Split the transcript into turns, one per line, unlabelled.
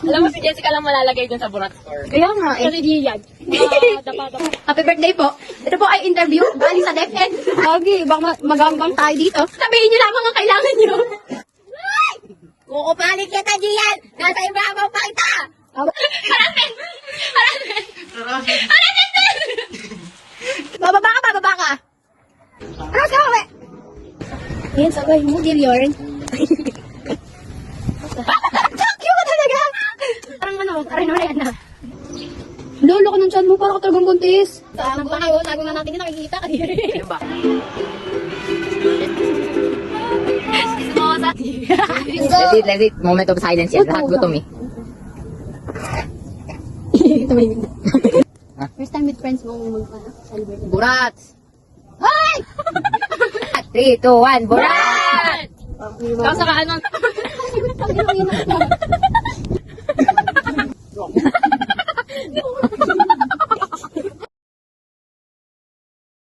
Alam mo, si Jessica lang malalagay dun sa Burat Store.
Kaya nga eh.
Kasi di yan. Dapa-dapa.
Happy birthday po. Ito po ay interview. Galing sa DepEd. Okay, baka magambang tayo dito. Sabihin niyo lamang ang kailangan niyo.
Kukupalit kita diyan! Nasa ibabaw pa kita!
Harassment! Bababa ka. Aras ka, uwi! Yan, sabay mo, Gilliard. Cute ka talaga! Parang yan na. Lolo ko ng chan mo, parang ka talagang buntis. Tago na kayo, tago na natin, nakikita ka.
Ano ba? Let it. Moment of silence yan. Lahat gutom eh.
Tumahimik na. First time with friends mo celebrate.
Burat!
Ay!
3, 2, 1, Burat! Tapos saka ano?
Sagot pag